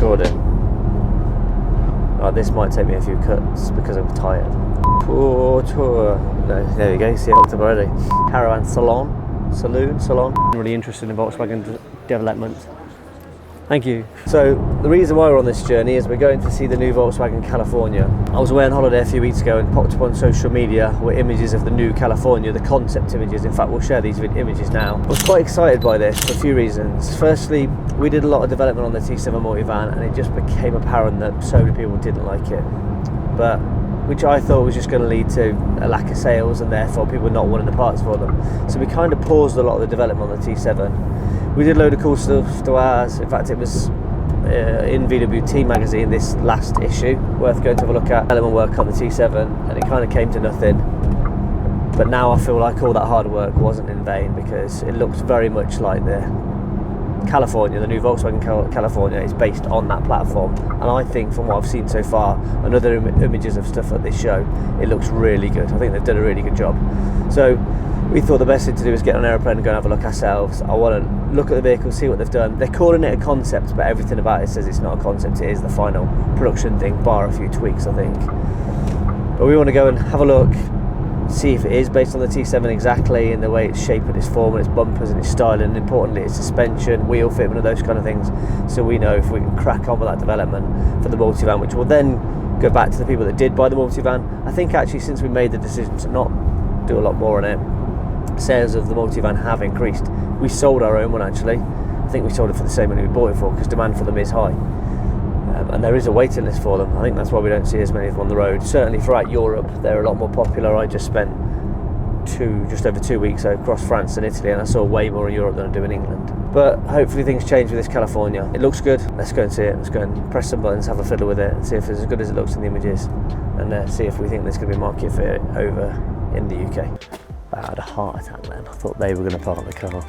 recording. Right, this might take me a few cuts because I'm tired. No, there you go, you see it up already. Caravan Salon. I'm really interested in Volkswagen development. Thank you. So the reason why we're on this journey is we're going to see the new Volkswagen California. I was away on holiday a few weeks ago and popped up on social media with images of the new California, the concept images. In fact, we'll share these images now. I was quite excited by this for a few reasons. Firstly, we did a lot of development on the T7 multivan and it just became apparent that so many people didn't like it. But which I thought was just going to lead to a lack of sales and therefore people not wanting the parts for them. So we kind of paused a lot of the development on the T7. We did a load of cool stuff to ours. In fact, it was in VWT magazine, this last issue, worth going to have a look at. Element work on the T7, and it kind of came to nothing. But now I feel like all that hard work wasn't in vain because it looks very much like the California, the new Volkswagen California is based on that platform. And I think from what I've seen so far and other images of stuff at this show, it looks really good. I think they've done a really good job. So we thought the best thing to do is get on an aeroplane and go and have a look ourselves. I want to look at the vehicle, see what they've done. They're calling it a concept, but everything about it says it's not a concept. It is the final production thing, bar a few tweaks, I think. But we want to go and have a look, see if it is based on the T7 exactly in the way it's shaped and its form and its bumpers and its styling, and importantly its suspension, wheel fitment and those kind of things, so we know if we can crack on with that development for the multivan, which will then go back to the people that did buy the multivan. I think actually since we made the decision to not do a lot more on it, sales of the multivan have increased. We sold our own one actually. I think we sold it for the same money we bought it for because demand for them is high. And there is a waiting list for them. I think that's why we don't see as many of them on the road. Certainly throughout Europe, they're a lot more popular. I just spent just over 2 weeks across France and Italy, and I saw way more in Europe than I do in England. But hopefully things change with this California. It looks good. Let's go and see it. Let's go and press some buttons, have a fiddle with it, and see if it's as good as it looks in the images, and see if we think there's going to be a market for it over in the UK. I had a heart attack then. I thought they were going to park the car.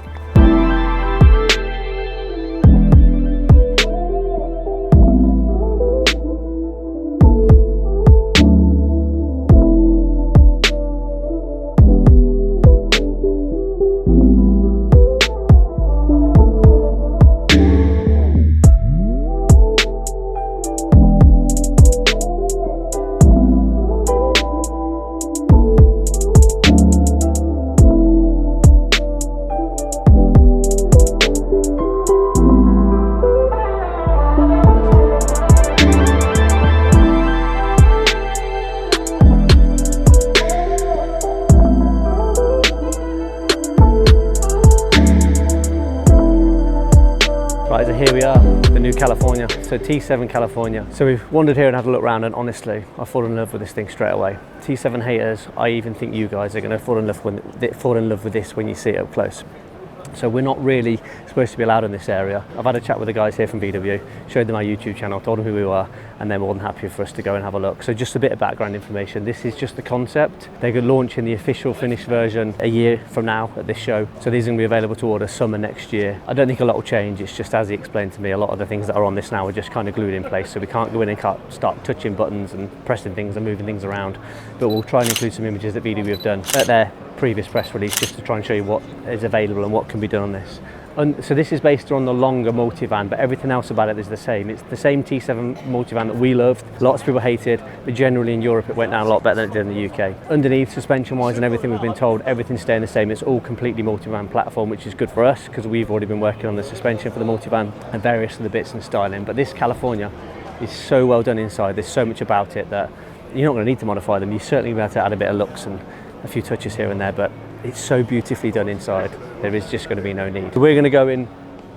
Right, so here we are, the new California, so T7 California. So we've wandered here and had a look around, and honestly, I fall in love with this thing straight away. T7 haters, I even think you guys are going to fall in love with this when you see it up close. So we're not really supposed to be allowed in this area. I've had a chat with the guys here from VW, showed them our YouTube channel, told them who we were, and they're more than happy for us to go and have a look. So just a bit of background information. This is just the concept. They're going to launch in the official finished version a year from now at this show. So these are going to be available to order summer next year. I don't think a lot will change. It's just, as he explained to me, a lot of the things that are on this now are just kind of glued in place. So we can't go in and start touching buttons and pressing things and moving things around. But we'll try and include some images that VW have done at their previous press release, just to try and show you what is available and what can be done on this. And so this is based on the longer multivan, but everything else about it is the same. It's the same T7 multivan that we loved. Lots of people hated, but generally in Europe it went down a lot better than it did in the UK. Underneath, suspension-wise and everything, we've been told everything's staying the same. It's all completely multivan platform, which is good for us because we've already been working on the suspension for the multivan and various of the bits and styling. But this California is so well done inside. There's so much about it that you're not going to need to modify them. You're certainly going to have to add a bit of looks and a few touches here and there, but it's so beautifully done inside, there is just going to be no need. So we're going to go in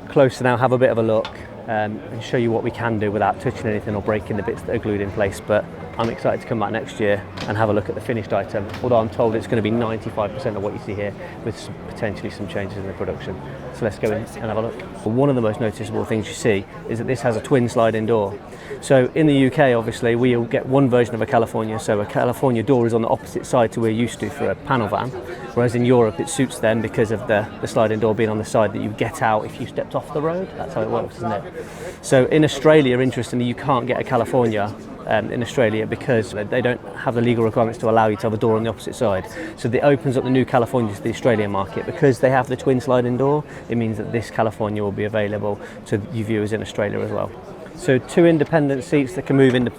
closer now, have a bit of a look, and show you what we can do without touching anything or breaking the bits that are glued in place. But I'm excited to come back next year and have a look at the finished item, although I'm told it's going to be 95% of what you see here, with potentially some changes in the production. So let's go in and have a look. Well, one of the most noticeable things you see is that this has a twin sliding door. So in the UK, obviously, we'll get one version of a California, so a California door is on the opposite side to where we're used to for a panel van, whereas in Europe it suits them because of the sliding door being on the side that you get out if you stepped off the road. That's how it works, isn't it? So in Australia, interestingly, you can't get a California in Australia because they don't have the legal requirements to allow you to have a door on the opposite side. So it opens up the new California to the Australian market. Because they have the twin sliding door, it means that this California will be available to you viewers in Australia as well. So 2 independent seats that can move in,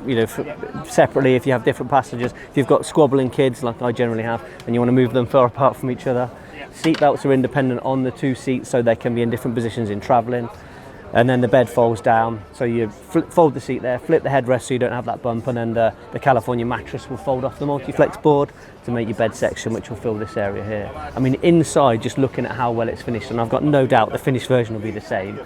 separately if you have different passengers. If you've got squabbling kids, like I generally have, and you want to move them far apart from each other. Seat belts are independent on the 2 seats, so they can be in different positions in travelling. And then the bed folds down, so you fold the seat there, flip the headrest so you don't have that bump, and then the California mattress will fold off the multi-flex board to make your bed section, which will fill this area here. I mean, inside, just looking at how well it's finished, and I've got no doubt the finished version will be the same.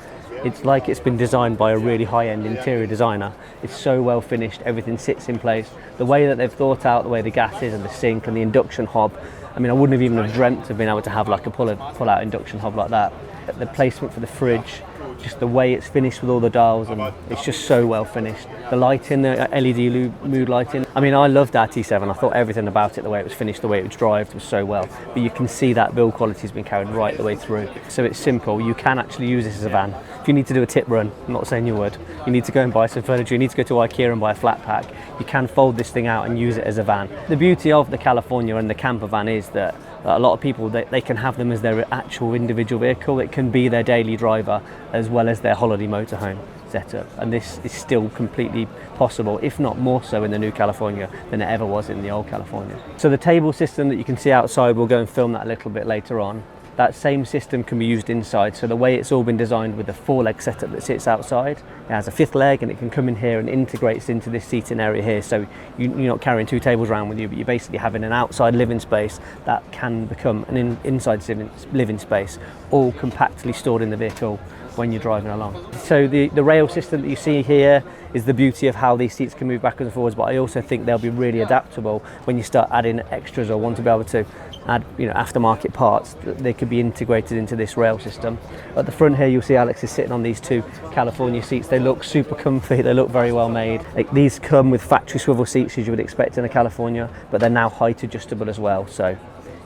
It's like it's been designed by a really high-end interior designer. It's so well finished, everything sits in place. The way that they've thought out, the way the gas is and the sink and the induction hob, I mean, I wouldn't have even have dreamt of being able to have like a pull-out induction hob like that. The placement for the fridge, just the way it's finished with all the dials, and it's just so well finished. The lighting, the LED mood lighting. I mean, I loved our T7. I thought everything about it, the way it was finished, the way it was drived, was so well. But you can see that build quality has been carried right the way through. So it's simple. You can actually use this as a van. If you need to do a tip run, I'm not saying you would, you need to go and buy some furniture, you need to go to IKEA and buy a flat pack, you can fold this thing out and use it as a van. The beauty of the California and the camper van is that a lot of people, they can have them as their actual individual vehicle. It can be their daily driver as well as their holiday motorhome setup, and this is still completely possible, if not more so in the new California than it ever was in the old California. So the table system that you can see outside, we'll go and film that a little bit later on. That same system can be used inside, so the way it's all been designed with the 4-leg setup that sits outside, it has a 5th leg and it can come in here and integrates into this seating area here, so you're not carrying 2 tables around with you, but you're basically having an outside living space that can become an inside living space, all compactly stored in the vehicle when you're driving along. So the rail system that you see here is the beauty of how these seats can move backwards and forwards, but I also think they'll be really adaptable when you start adding extras or want to be able to add aftermarket parts. They could be integrated into this rail system. At the front here, you'll see Alex is sitting on these 2 California seats. They look super comfy, they look very well made. These come with factory swivel seats as you would expect in a California, but they're now height adjustable as well, so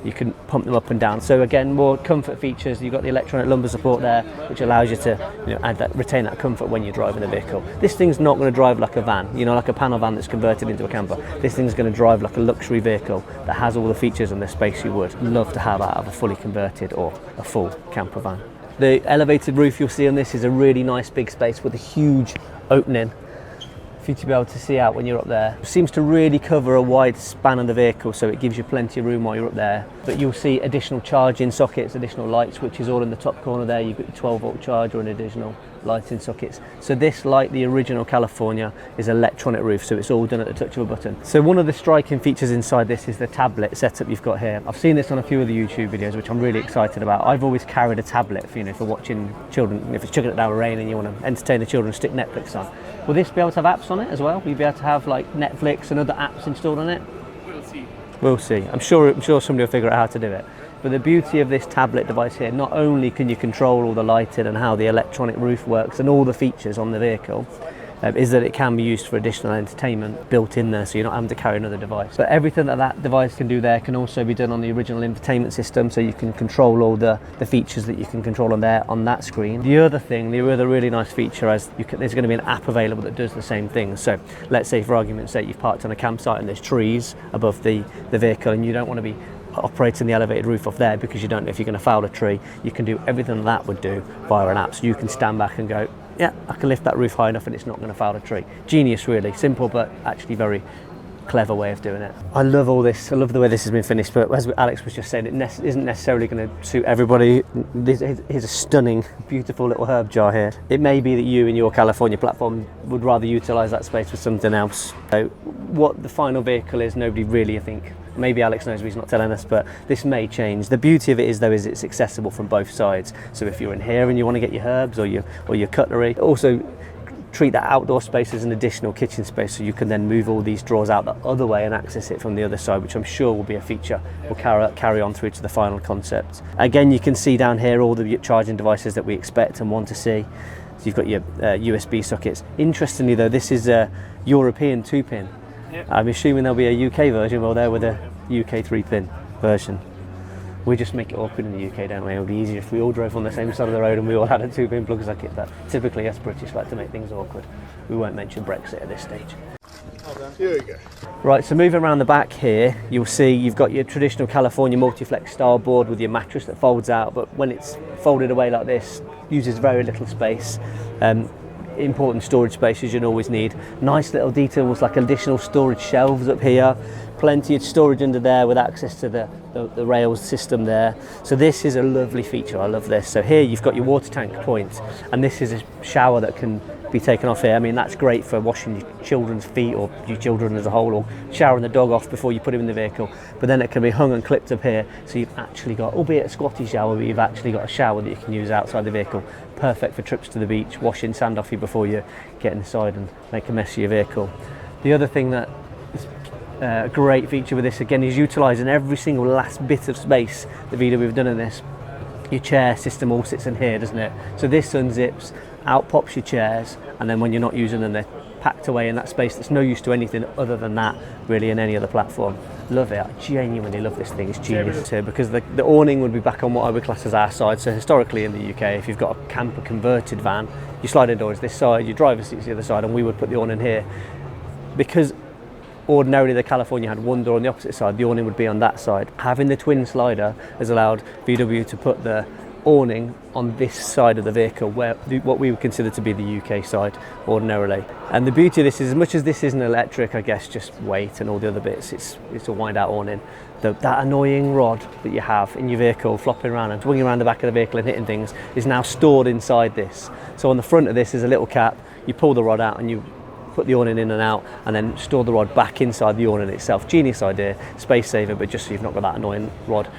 you can pump them up and down. So again, more comfort features. You've got the electronic lumbar support there, which allows you to retain that comfort when you're driving the vehicle. This thing's not going to drive like a van, like a panel van that's converted into a camper. This thing's going to drive like a luxury vehicle that has all the features and the space you would love to have out of a fully converted or a full camper van. The elevated roof you'll see on this is a really nice big space with a huge opening for you to be able to see out when you're up there. It seems to really cover a wide span of the vehicle, so it gives you plenty of room while you're up there. But you'll see additional charging sockets, additional light switches all in the top corner there. You've got your 12-volt charger and additional lighting sockets. So this, like the original California, is electronic roof, so it's all done at the touch of a button. So one of the striking features inside this is the tablet setup you've got here. I've seen this on a few of the YouTube videos, which I'm really excited about. I've always carried a tablet for watching children, if it's chucking it down with rain and you want to entertain the children, stick Netflix on. Will this be able to have apps on it as well? Will you be able to have like Netflix and other apps installed on it? We'll see. We'll see. I'm sure somebody will figure out how to do it. But the beauty of this tablet device here, not only can you control all the lighting and how the electronic roof works and all the features on the vehicle, is that it can be used for additional entertainment built in there, so you're not having to carry another device. But everything that device can do there can also be done on the original infotainment system, so you can control all the features that you can control on there on that screen. The other really nice feature is there's going to be an app available that does the same thing. So let's say, for argument's sake, you've parked on a campsite and there's trees above the vehicle and you don't want to be operating the elevated roof off there because you don't know if you're going to foul a tree. You can do everything that would do via an app, so you can stand back and go, yeah, I can lift that roof high enough and it's not going to foul a tree. Genius, really. Simple, but actually very clever way of doing it. I love all this. I love the way this has been finished, but as Alex was just saying, it isn't necessarily going to suit everybody. Here's a stunning, beautiful little herb jar here. It may be that you in your California platform would rather utilise that space for something else. So what the final vehicle is, nobody really, I think, maybe Alex knows, but he's not telling us, but this may change. The beauty of it is, though, is it's accessible from both sides. So if you're in here and you want to get your herbs or your cutlery, also treat that outdoor space as an additional kitchen space, so you can then move all these drawers out the other way and access it from the other side, which I'm sure will be a feature we'll carry on through to the final concept. Again, you can see down here all the charging devices that we expect and want to see. So you've got your USB sockets. Interestingly, though, this is a European 2-pin. Yep. I'm assuming there'll be a UK version, well, there with a UK 3-pin version. We just make it awkward in the UK, don't we? It would be easier if we all drove on the same side of the road and we all had a 2-pin plug socket. But typically, us British like to make things awkward. We won't mention Brexit at this stage. Here we go. Right, so moving around the back here, you'll see you've got your traditional California multi-flex style board with your mattress that folds out, but when it's folded away like this, uses very little space. important storage spaces you'd always need. Nice little details like additional storage shelves up here, plenty of storage under there with access to the rails system there. So this is a lovely feature, I love this. So here you've got your water tank point, and this is a shower that can be taken off here. I mean, that's great for washing your children's feet or your children as a whole, or showering the dog off before you put him in the vehicle. But then it can be hung and clipped up here, so you've actually got, albeit a squatty shower, but you've actually got a shower that you can use outside the vehicle. Perfect for trips to the beach, washing sand off you before you get inside and make a mess of your vehicle. The other thing that is a great feature with this again is utilising every single last bit of space the VW have done in this. Your chair system all sits in here, doesn't it? So this unzips, out pops your chairs, and then when you're not using them, they're packed away in that space that's no use to anything other than that, really, in any other platform. Love it. I genuinely love this thing. It's genius here, because the awning would be back on what I would class as our side. So historically in the UK, if you've got a camper converted van, your sliding door is this side, your driver's seat's the other side, and we would put the awning here. Because ordinarily the California had one door on the opposite side, the awning would be on that side. Having the twin slider has allowed VW to put the awning on this side of the vehicle, where what we would consider to be the UK side ordinarily. And the beauty of this is, as much as this isn't electric, I guess, just weight and all the other bits, it's a wind out awning. That annoying rod that you have in your vehicle flopping around and swinging around the back of the vehicle and hitting things is now stored inside this. So on the front of this is a little cap, you pull the rod out and you put the awning in and out, and then store the rod back inside the awning itself. Genius idea, space saver, but just so you've not got that annoying rod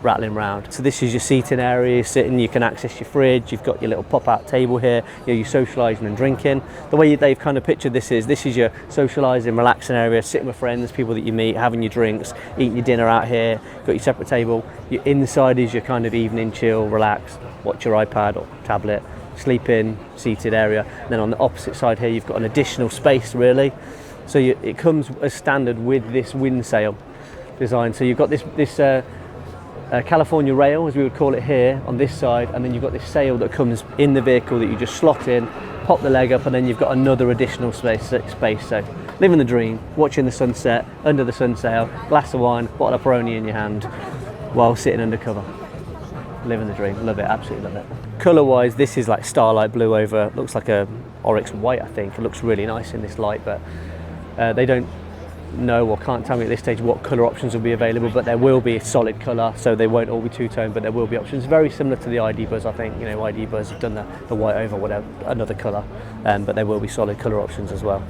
rattling around. So this is your seating area, you're sitting, you can access your fridge, you've got your little pop-out table here, you're socialising and drinking. The way they've kind of pictured this is your socialising, relaxing area, sitting with friends, people that you meet, having your drinks, eating your dinner out here, got your separate table. Your inside is your kind of evening chill, relax, watch your iPad or tablet, sleep in, seated area. And then on the opposite side here, you've got an additional space, really. So it comes as standard with this wind sail design. So you've got this California rail, as we would call it here, on this side, and then you've got this sail that comes in the vehicle that you just slot in, pop the leg up, and then you've got another additional space. So living the dream, watching the sunset, under the sun sail, glass of wine, bottle of Peroni in your hand, while sitting under cover. Living the dream, love it, absolutely love it. Colour wise, this is like starlight blue over, looks like a Oryx white, I think. It looks really nice in this light, but they don't know or can't tell me at this stage what colour options will be available, but there will be a solid colour, so they won't all be two-tone, but there will be options very similar to the ID Buzz. I think, you know, ID Buzz have done the white over whatever, another colour, but there will be solid colour options as well.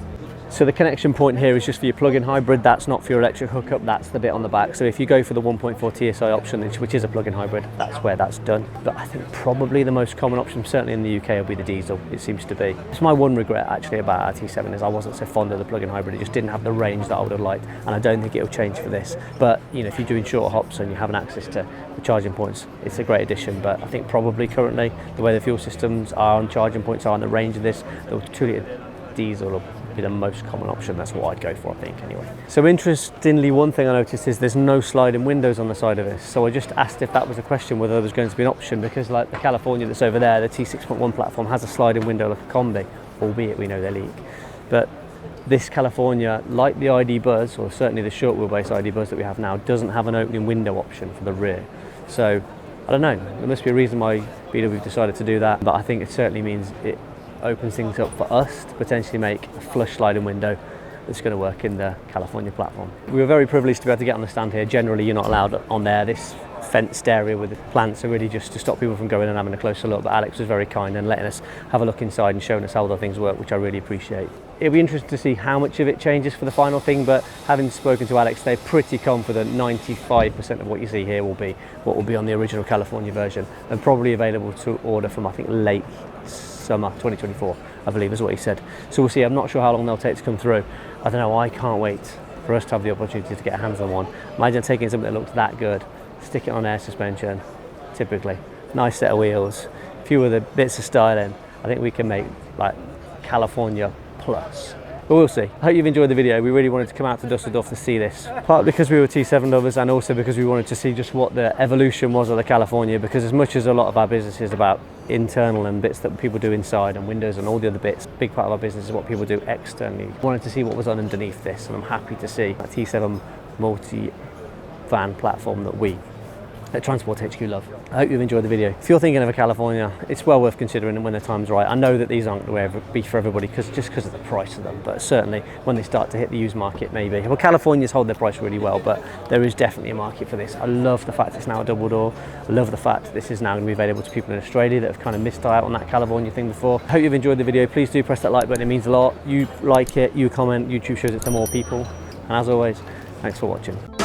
So the connection point here is just for your plug-in hybrid. That's not for your electric hookup, that's the bit on the back. So if you go for the 1.4 TSI option, which is a plug-in hybrid, that's where that's done. But I think probably the most common option, certainly in the UK, will be the diesel, it seems to be. It's my one regret actually about our T7 is I wasn't so fond of the plug-in hybrid. It just didn't have the range that I would have liked, and I don't think it'll change for this. But you know, if you're doing shorter hops and you're having access to the charging points, it's a great addition. But I think probably currently, the way the fuel systems are and charging points are and the range of this, the 2-litre diesel will be the most common option. That's what I'd go for, I think, anyway. So interestingly, one thing I noticed is there's no sliding windows on the side of this. So I just asked if that was a question, whether there was going to be an option, because like the California that's over there, the T6.1 platform has a sliding window like a Combi, albeit we know they leak. But this California, like the ID Buzz, or certainly the short wheelbase ID Buzz that we have now, doesn't have an opening window option for the rear. So I don't know, there must be a reason why VW decided to do that, but I think it certainly means it opens things up for us to potentially make a flush sliding window that's going to work in the California platform. We were very privileged to be able to get on the stand here. Generally you're not allowed on there. This fenced area with the plants are really just to stop people from going and having a closer look, but Alex was very kind and letting us have a look inside and showing us how the things work, which I really appreciate. It'll be interesting to see how much of it changes for the final thing, but having spoken to Alex, they're pretty confident 95% of what you see here will be what will be on the original California version, and probably available to order from, I think, late summer 2024, I believe is what he said. So we'll see. I'm not sure how long they'll take to come through. I don't know, I can't wait for us to have the opportunity to get our hands on one. Imagine taking something that looks that good, stick it on air suspension, typically, nice set of wheels, a few other bits of styling. I think we can make like California plus. But we'll see. I hope you've enjoyed the video. We really wanted to come out to Düsseldorf to see this. Partly because we were T7 lovers, and also because we wanted to see just what the evolution was of the California, because as much as a lot of our business is about internal and bits that people do inside and windows and all the other bits, a big part of our business is what people do externally. We wanted to see what was underneath this, and I'm happy to see a T7 multi-van platform that we at Transport HQ Love. I hope you've enjoyed the video. If you're thinking of a California, it's well worth considering when the time's right. I know that these aren't going to be for everybody just because of the price of them, but certainly when they start to hit the used market, maybe. Well, Californias hold their price really well, but there is definitely a market for this. I love the fact it's now a double door. I love the fact that this is now going to be available to people in Australia that have kind of missed out on that California thing before. I hope you've enjoyed the video. Please do press that like button. It means a lot. You like it, you comment, YouTube shows it to more people. And as always, thanks for watching.